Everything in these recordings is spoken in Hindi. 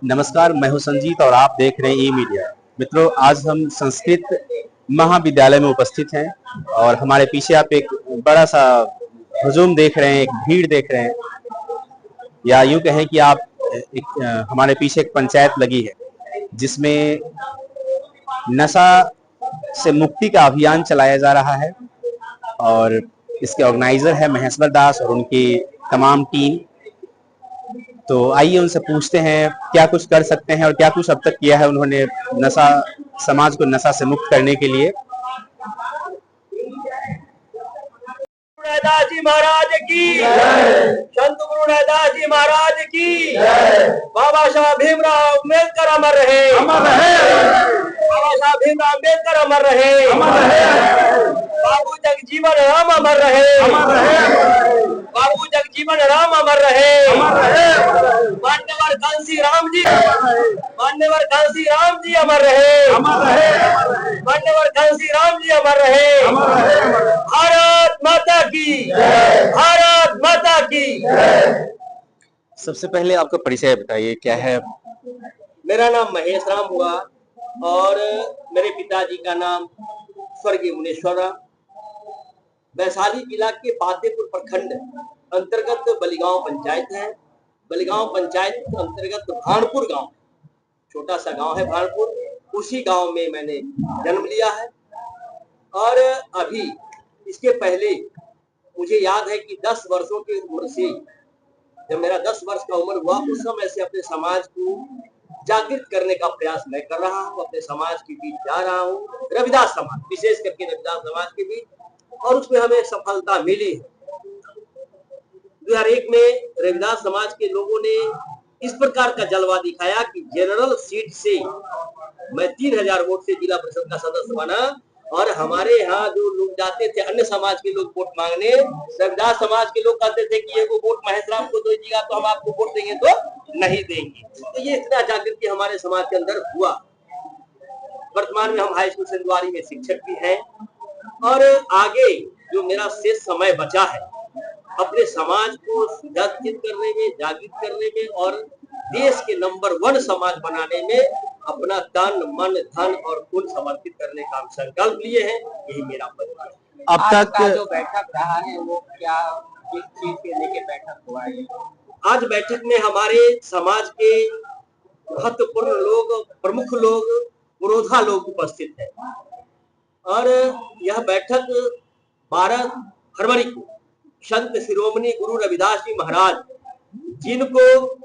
नमस्कार, मैं हूं संजीत और आप देख रहे हैं ई मीडिया। मित्रों, आज हम संस्कृत महाविद्यालय में उपस्थित हैं और हमारे पीछे आप एक बड़ा सा हुजूम देख रहे हैं, एक भीड़ देख रहे हैं, या यूं कहें कि आप हमारे पीछे एक पंचायत लगी है जिसमें नशा से मुक्ति का अभियान चलाया जा रहा है और इसके ऑर्गेनाइजर है महेश्वर दास और उनकी तमाम टीम। तो आइए उनसे पूछते हैं क्या कुछ कर सकते हैं और क्या कुछ अब तक किया है उन्होंने नशा समाज को नशा से मुक्त करने के लिए। रैदास जी महाराज की, संत गुरु रैदास जी महाराज की, बाबा साहब भीमराव अम्बेडकर अमर रहे, बाबा साहब भीमराव अम्बेडकर अमर रहे, बाबू जगजीवन राम अमर रहे, बाबू जगजीवन राम अमर रहे, मान्यवर कांसी राम जी, मान्यवर कांसी राम जी अमर रहे, मान्यवर कांसी राम जी अमर रहे। भारत माता की, भारत माता की। सबसे पहले आपका परिचय बताइए, क्या है? मेरा नाम महेश राम हुआ और मेरे पिताजी का नाम स्वर्गीय मुनेश्वर राम। वैशाली जिला के बातेपुर प्रखंड अंतर्गत बलिगांव पंचायत है। बलिगांव पंचायत अंतर्गत भानपुर गांव, छोटा सा गांव है भानपुर, उसी गांव में मैंने जन्म लिया है। और अभी इसके पहले मुझे याद है कि 10 वर्षों की उम्र से, जब मेरा 10 वर्ष का उम्र हुआ, उस समय से अपने समाज को जागृत करने का प्रयास मैं कर रहा हूँ। अपने समाज के बीच जा रहा हूँ, रविदास समाज, विशेष करके रविदास समाज के बीच, और उसमें हमें सफलता मिली है। 2001 में रविदास समाज के लोगों ने इस प्रकार का जलवा दिखाया कि जनरल सीट से मैं 3000 वोट से जिला परिषद का सदस्य बना, और हमारे यहाँ जो लोग जाते थे, अन्य समाज के लोग वोट मांगने, रविदास समाज के लोग कहते थे कि ये वोट महेश राम को दीजिएगा तो हम आपको वोट देंगे, तो नहीं देंगे। तो ये इतना जागृति हमारे समाज के अंदर हुआ। वर्तमान में हम हाई स्कूल सिंधवारी में शिक्षक भी हैं और आगे जो मेरा शेष समय बचा है अपने समाज को सुजागृत करने में, जागृत करने में और देश के नंबर 1 समाज बनाने में अपना तन मन धन और खून समर्पित करने का हम संकल्प लिए हैं। यही मेरा परिवार है। अब तक का जो बैठक रहा है वो क्या, किस चीज के लेके बैठक हुआ है? आज बैठक में हमारे समाज के महत्वपूर्ण लोग, प्रमुख लोग, पुरोधा लोग उपस्थित हैं और यह बैठक 12 फरवरी को संत शिरोमणि गुरु रविदास जी महाराज, जिनको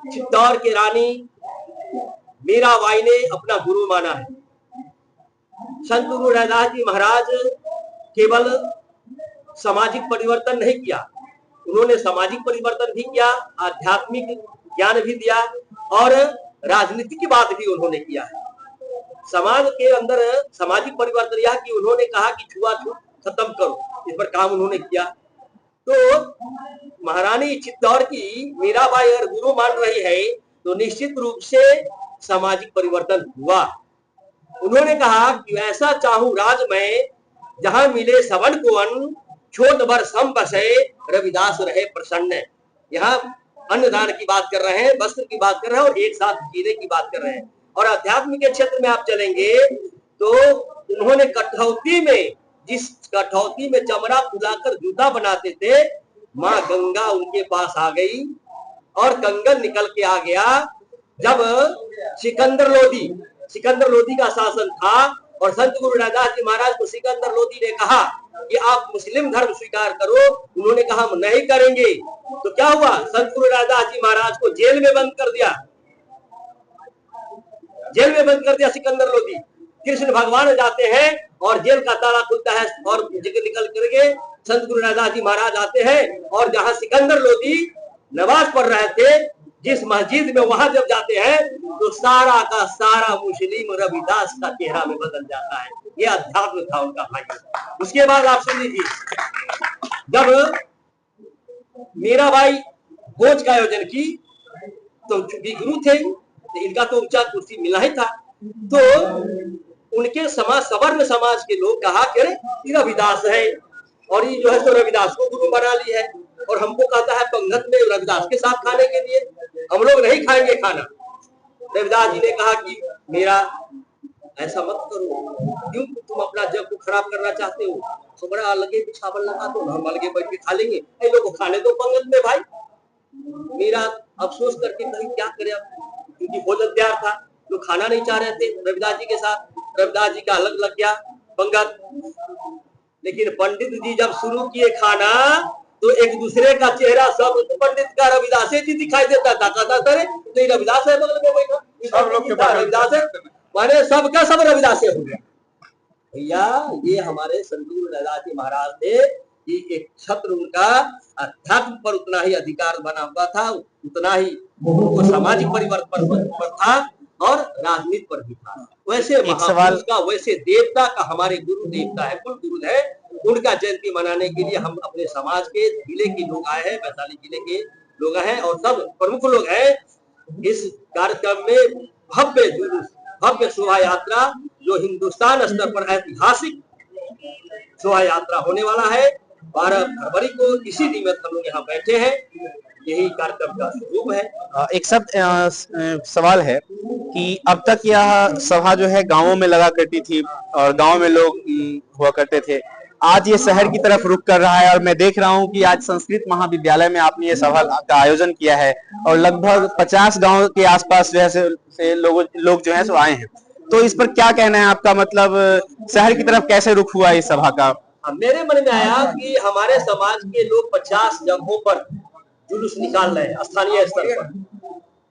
चित्तौड़ के रानी मीराबाई ने अपना गुरु माना है, संत गुरु रविदास जी महाराज केवल सामाजिक परिवर्तन नहीं किया, उन्होंने सामाजिक परिवर्तन भी किया, आध्यात्मिक ज्ञान भी दिया और राजनीति की बात भी उन्होंने किया है। समाज के अंदर सामाजिक परिवर्तन यह कि उन्होंने कहा कि छुआछूत खत्म करो, इस पर काम उन्होंने किया। तो महारानी चित्तौड़ की मीराबाई अगर गुरु मान रही है तो निश्चित रूप से सामाजिक परिवर्तन हुआ। उन्होंने कहा कि ऐसा चाहूं राज में जहां मिले सवन को अन्न, छोट बर सम बसे रविदास रहे प्रसन्न। यहाँ अन्नदान की बात कर रहे हैं, वस्त्र की बात कर रहे हैं और एक साथ जीने की बात कर रहे हैं। और अध्यात्म के क्षेत्र में आप चलेंगे तो उन्होंने कठौती में, जिस कठौती में चमड़ा फुलाकर जूता बनाते थे, माँ गंगा उनके पास आ गई और कंगन निकल के आ गया। जब सिकंदर लोदी का शासन था और संत गुरु रविदास जी महाराज को सिकंदर लोदी ने कहा कि आप मुस्लिम धर्म स्वीकार करो, उन्होंने कहा हम नहीं करेंगे। तो क्या हुआ, संत गुरु रविदास जी महाराज को जेल में बंद कर दिया, जेल में बंद कर दिया सिकंदर लोदी। कृष्ण भगवान जाते हैं और जेल का ताला खुलता है और निकल करके संत गुरु रविदास जी महाराज आते हैं और जहां सिकंदर लोदी नमाज पढ़ रहे थे, जिस मस्जिद में, वहां जब जाते हैं तो सारा का सारा मुस्लिम रविदास का चेहरा में बदल जाता है। ये अध्यात्म था उनका भाई। उसके बाद आप सुन लीजिए, जब मीराबाई भोज का आयोजन की तो चूंकि गुरु थे तो इनका तो ऊंचा कुर्सी मिला ही था, तो उनके समाज, सवर्ण समाज के लोग कहा कि अरे रविदास है और ये जो है तो रविदास को गुरु बना ली है और हमको कहता है पंगत में रविदास के साथ खाने के लिए, हम लोग नहीं खाएंगे खाना। रविदास जी ने कहा कि मेरा ऐसा मत करो, क्यों तुम अपना जग को खराब करना चाहते हो, हमारा अलगे बिछावन लगा दो, हम अलगे बैठ के खा लेंगे, ये लोग को खाने दो पंगत में भाई। मीरा अफसोस करके कहीं क्या करे, क्योंकि भोजन तैयार था, लोग खाना नहीं चाह रहे थे रविदास जी के साथ। रविदास जी का अलग लग गया पंगत। लेकिन पंडित जी जब शुरू किए खाना तो एक दूसरे का चेहरा सब पंडित का रविदास जी दिखाई देता था। कहता था तो रविदास है बगल में बैठा, सब लोग के रविदास है, माने सबका सब रविदास हो गया। भैया ये हमारे संत गुरु रविदास जी महाराज थे कि एक छत्र उनका अध्यात्म पर उतना ही अधिकार बना हुआ था, उतना ही उनको सामाजिक परिवर्तन पर था और राजनीति पर भी था। वैसे महापुरुष का, वैसे देवता का हमारे गुरु देवता है, कुल गुरु है, उनका जयंती मनाने के लिए हम अपने समाज के जिले के लोग आए हैं, वैशाली जिले के लोग हैं और सब प्रमुख लोग हैं। इस कार्यक्रम में भव्य जुलूस, भव्य शोभा यात्रा जो हिंदुस्तान स्तर पर ऐतिहासिक शोभा यात्रा होने वाला है 12 फरवरी को, इसी निमित्त हम लोग यहाँ बैठे हैं, यही कार्यक्रम का स्वरूप है। एक सब सवाल है कि अब तक यह सभा जो है गांवों में लगा करती थी और गांव में लोग हुआ करते थे, आज ये शहर की तरफ रुख कर रहा है और मैं देख रहा हूं कि आज संस्कृत महाविद्यालय में आपने ये सभा का आयोजन किया है और लगभग 50 गांव के आसपास जो है से लोग जो है सो आए हैं, तो इस पर क्या कहना है आपका? मतलब शहर की तरफ कैसे रुख हुआ इस सभा का? मेरे मन में आया कि हमारे समाज के लोग 50 जगहों पर जुलूस निकाल रहे हैं स्थानीय स्तर पर,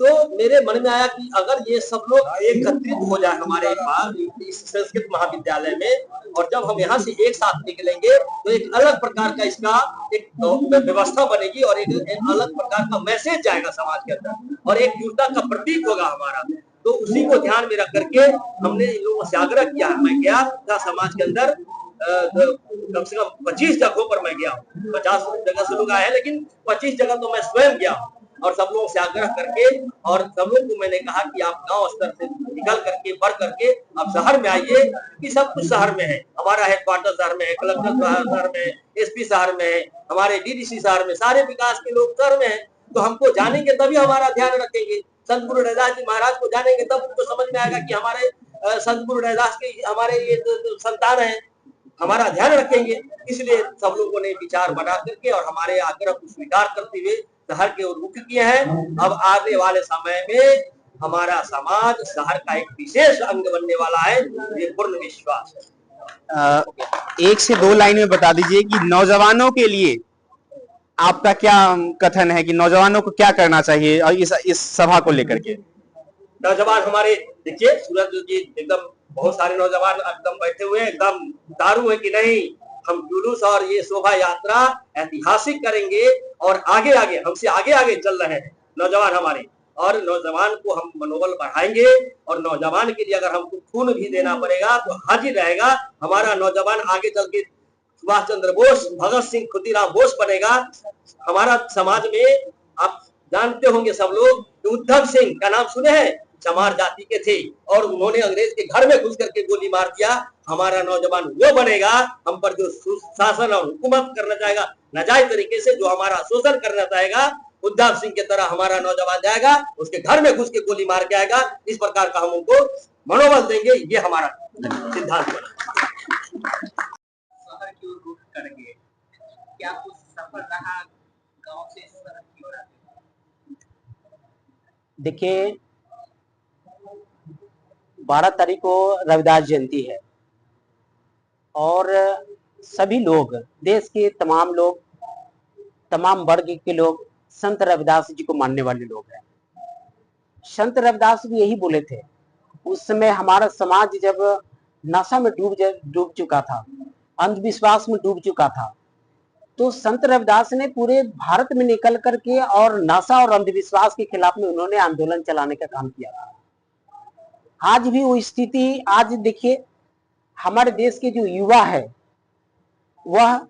तो मेरे मन में आया कि अगर ये सब लोग एकत्रित हो जाए हमारे पास इस संस्कृत महाविद्यालय में, और जब हम यहाँ से एक साथ निकलेंगे तो एक अलग प्रकार का इसका एक व्यवस्था बनेगी और एक अलग प्रकार का मैसेज जाएगा समाज के अंदर और एक युवता का प्रतीक होगा हमारा। तो उसी को ध्यान में रख करके हमने इन लोगों से आग्रह किया। मैं गया था समाज के अंदर कम से कम 25 जगहों पर मैं गया हूँ, 50 जगह से लोग आए हैं लेकिन 25 जगह तो मैं स्वयं गया हूँ और सब लोगों से आग्रह करके और सब लोग को मैंने कहा कि आप गांव स्तर से निकल करके बढ़ करके आप शहर में आइए, कि सब कुछ शहर में है, हमारा हेडक्वार्टर शहर में है, कलेक्टर शहर में है, एसपी शहर में है, हमारे डीडीसी शहर में, सारे विकास के लोग शहर में है। तो हमको जानेंगे तभी हमारा ध्यान रखेंगे, संत गुरु रविदास जी महाराज को जानेंगे तब उनको समझ में आएगा कि हमारे संत गुरु रविदास के हमारे ये संतान है, हमारा ध्यान रखेंगे। इसलिए सब लोगों ने विचार बना करके और हमारे आग्रह को स्वीकार करते हुए शहर के रुख किए हैं। अब आने वाले समय में हमारा समाज शहर का एक विशेष अंग बनने वाला है, ये पूर्ण विश्वास है। 1 से 2 लाइन में बता दीजिए कि नौजवानों के लिए आपका क्या कथन है कि नौजवानों को क्या करना चाहिए और इस सभा को लेकर के? नौजवान हमारे देखिए सूरज जी एकदम बहुत सारे नौजवान एकदम बैठे हुए हैं, एकदम दारू है कि नहीं, हम जुलूस और ये शोभा यात्रा ऐतिहासिक करेंगे और आगे आगे हमसे आगे आगे चल रहे हैं नौजवान हमारे, और नौजवान को हम मनोबल बढ़ाएंगे और नौजवान के लिए अगर हमको खून भी देना पड़ेगा तो हाजिर रहेगा हमारा नौजवान। आगे चल के सुभाष चंद्र बोस, भगत सिंह, खुदीराम बोस बनेगा हमारा समाज में। आप जानते होंगे सब लोग उद्धव सिंह का नाम सुने हैं, चमार जाति के थे और उन्होंने अंग्रेज के घर में घुस करके गोली मार दिया। हमारा नौजवान वो बनेगा हम पर जो शासन और हुकूमत करना चाहेगा नाजायज तरीके से, जो हमारा शोषण करना चाहेगा, उद्धव सिंह की तरह हमारा नौजवान जाएगा, उसके घर में घुस के गोली मार के आएगा। इस प्रकार का हम उनको मनोबल देंगे, ये हमारा सिद्धांत बना। शहर की ओर रुख करेंगे, क्या कुछ सफल रहा गांव से शहर की ओर? देखिए 12 तारीख को रविदास जयंती है और सभी लोग, देश के तमाम लोग, तमाम वर्ग के लोग संत रविदास जी को मानने वाले लोग हैं। संत रविदास भी यही बोले थे, उस समय हमारा समाज जब नशा में डूब चुका था, अंधविश्वास में डूब चुका था, तो संत रविदास ने पूरे भारत में निकल करके और नशा और अंधविश्वास के खिलाफ में उन्होंने आंदोलन चलाने का काम किया था। आज भी वो स्थिति, आज देखिए हमारे देश के जो युवा है वह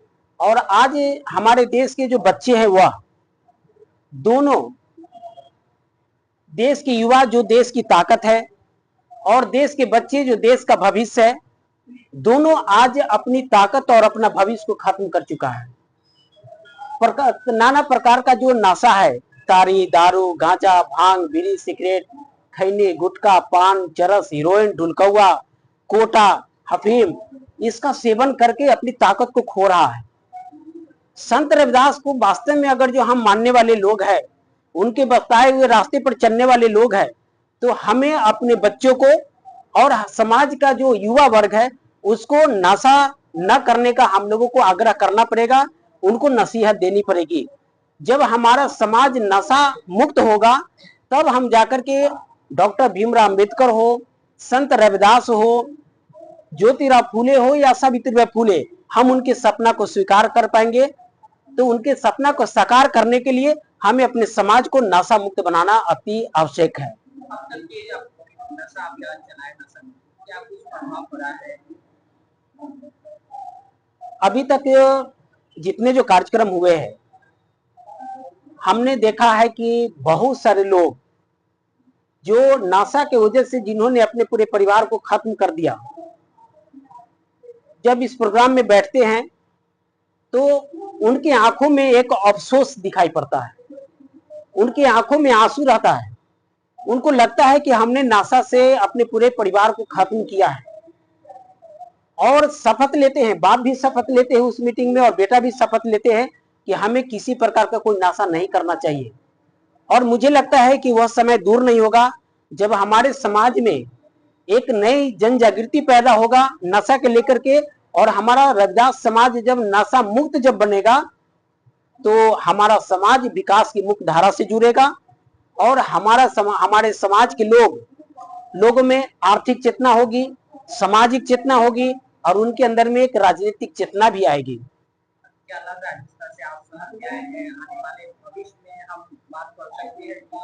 और आज हमारे देश के जो बच्चे हैं वह दोनों, देश के युवा जो देश की ताकत है और देश के बच्चे जो देश का भविष्य है, दोनों आज अपनी ताकत और अपना भविष्य को खत्म कर चुका है। नाना प्रकार का जो नशा है, तारी, दारू, गांजा, भांग, बीड़ी, सिगरेट, खैनी, गुटखा, पान, चरस, हीरोइन, ढुलकौआ, कोटा, अफीम, इसका सेवन करके अपनी ताकत को खो रहा है। संत रविदास को वास्तव में अगर जो हम मानने वाले लोग हैं, उनके बताए हुए रास्ते पर चलने वाले लोग हैं, तो हमें अपने बच्चों को और समाज का जो युवा वर्ग है उसको नशा न करने का हम लोगों को आग्रह करना पड़ेगा, उनको नसीहत देनी पड़ेगी। जब हमारा समाज नशा मुक्त होगा तब हम जाकर के डॉक्टर भीमराव अंबेडकर हो, संत रविदास हो, ज्योतिराव फूले हो या सावित्रीबाई फूले, हम उनके सपना को स्वीकार कर पाएंगे। तो उनके सपना को साकार करने के लिए हमें अपने समाज को नशा मुक्त बनाना अति आवश्यक है। अब तक ये जब नशा अभियान चलाए नशा में, क्या कुछ प्रभाव पड़ा है? अभी तक जितने जो कार्यक्रम हुए हैं, हमने देखा है कि बहुत सारे लोग जो नशा के वजह से जिन्होंने अपने पूरे परिवार को खत्म कर दिया, जब इस प्रोग्राम में बैठते हैं तो उनकी आंखों में एक अफसोस दिखाई पड़ता है, उनकी आंखों में आंसू रहता है। उनको लगता है कि हमने नशा से अपने पूरे परिवार को खत्म किया है, और शपथ लेते हैं, बाप भी शपथ लेते हैं उस मीटिंग में और बेटा भी शपथ लेते हैं कि हमें किसी प्रकार का कोई नशा नहीं करना चाहिए। और मुझे लगता है कि वह समय दूर नहीं होगा जब हमारे समाज में एक नई जन जागृति पैदा होगा नशा के लेकर के, और हमारा रविदास समाज जब नशा मुक्त जब बनेगा तो हमारा समाज विकास की मुख्य धारा से जुड़ेगा, और हमारे समाज के लोगों में आर्थिक चेतना होगी, सामाजिक चेतना होगी, और उनके अंदर में एक राजनीतिक चेतना भी आएगी। क्या लग रहा है जिस तरह से आप शहर में आए हैं, आने वाले भविष्य में हम बात कर सकते हैं कि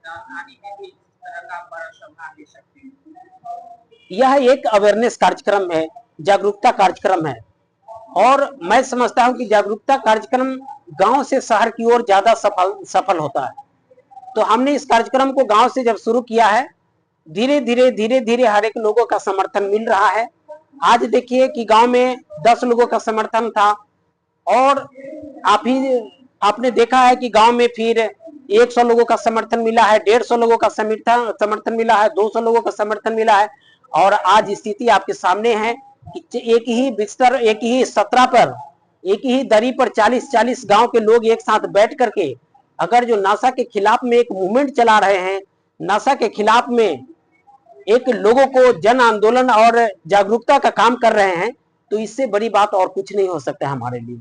राजधानी में भी इस तरह का बड़ा सभा ले सकते हैं? यह एक अवेयरनेस कार्यक्रम है, जागरूकता कार्यक्रम है, और मैं समझता हूं कि जागरूकता कार्यक्रम गांव से शहर की ओर ज्यादा सफल होता है। तो हमने इस कार्यक्रम को गांव से जब शुरू किया है, धीरे धीरे हर एक लोगों का समर्थन मिल रहा है। आज देखिए कि गांव में 10 लोगों का समर्थन था, और आपने देखा है कि गांव में फिर 100 लोगों का समर्थन मिला है, 150 लोगों का समर्थन मिला है, 200 लोगों का समर्थन मिला है, और आज स्थिति आपके सामने है कि एक ही बिस्तर, एक ही सतरा पर, एक ही दरी पर 40-40 गांव के लोग एक साथ बैठ करके अगर जो नशा के खिलाफ में एक मूवमेंट चला रहे हैं, नशा के खिलाफ में एक लोगों को जन आंदोलन और जागरूकता का काम कर रहे हैं, तो इससे बड़ी बात और कुछ नहीं हो सकता है हमारे लिए।